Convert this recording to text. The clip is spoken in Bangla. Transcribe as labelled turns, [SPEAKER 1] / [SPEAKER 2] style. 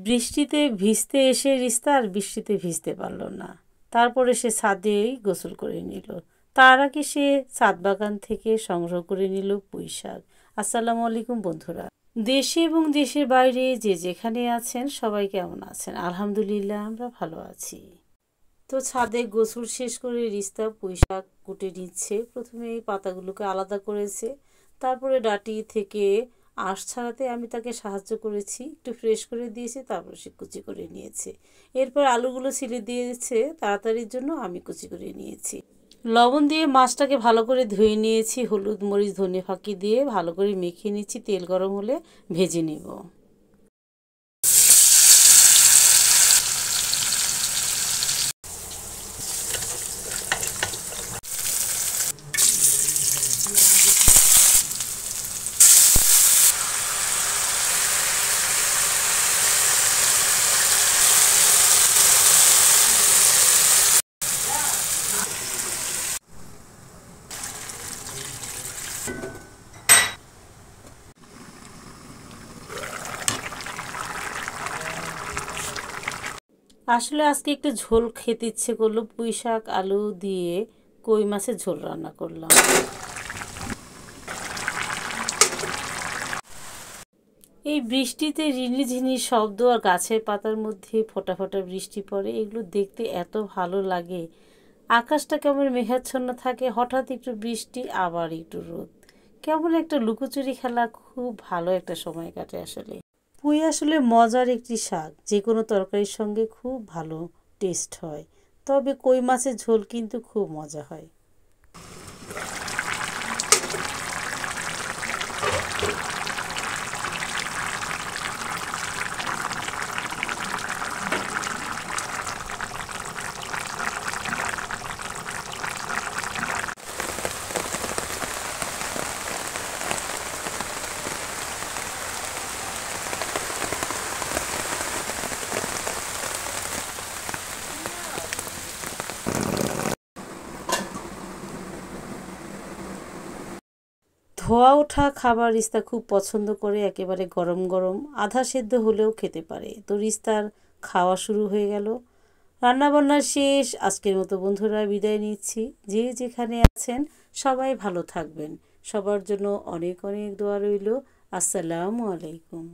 [SPEAKER 1] বৃষ্টিতে ভিজতে এসে রিস্তা আর বৃষ্টিতে ভিজতে পারল না। তারপরে সে ছাদেই গোসল করে নিল। তার আগে সে ছাদ বাগান থেকে সংগ্রহ করে নিল পুঁই শাক। আসসালামু আলাইকুম বন্ধুরা, দেশে এবং দেশের বাইরে যে যেখানে আছেন সবাই কেমন আছেন? আলহামদুলিল্লাহ আমরা ভালো আছি। তো ছাদে গোসল শেষ করে রিস্তা পুঁই শাক কুটে নিচ্ছে। প্রথমে এই পাতাগুলোকে আলাদা করেছে, তারপরে ডাঁটি থেকে আঁশ ছাড়াতে আমি তাকে সাহায্য করেছি, একটু ফ্রেশ করে দিয়েছি, তারপর সে কুচি করে নিয়েছে। এরপর আলুগুলো ছিলে দিয়েছে তাড়াতাড়ির জন্য, আমি কুচি করে নিয়েছি। লবণ দিয়ে মাছটাকে ভালো করে ধুয়ে নিয়েছি, হলুদ মরিচ ধনে ফাঁকি দিয়ে ভালো করে মেখে নিচ্ছি, তেল গরম হলে ভেজে নেব। আসলে আজকে একটু ঝোল খেতে ইচ্ছে করলো, পুঁই শাক আলু দিয়ে কই মাছের ঝোল রান্না করলাম। এই বৃষ্টিতে ঝিনি শব্দ আর গাছের পাতার মধ্যে ফোঁটা ফোঁটা বৃষ্টি পড়ে, এগুলো দেখতে এত ভালো লাগে। আকাশটা কেমন মেঘাচ্ছন্ন থাকে, হঠাৎ একটু বৃষ্টি আবার একটু রোদ, কেমন একটা লুকোচুরি খেলা, খুব ভালো একটা সময় কাটে আসলে। পুঁই আসলে মজার একটি শাক, যে কোনো তরকারির সঙ্গে খুব ভালো টেস্ট হয়, তবে কই মাছের ঝোল কিন্তু খুব মজা হয়। ধোয়া ওঠা খাবার রিস্তা খুব পছন্দ করে, একেবারে গরম গরম আধা সেদ্ধ হলেও খেতে পারে। তো রিস্তার খাওয়া শুরু হয়ে গেল। রান্নাবান্না শেষ। আজকের মতো বন্ধুরা বিদায় নিচ্ছি। যে যেখানে আছেন সবাই ভালো থাকবেন। সবার জন্য অনেক অনেক দোয়া রইল। আসসালামু আলাইকুম।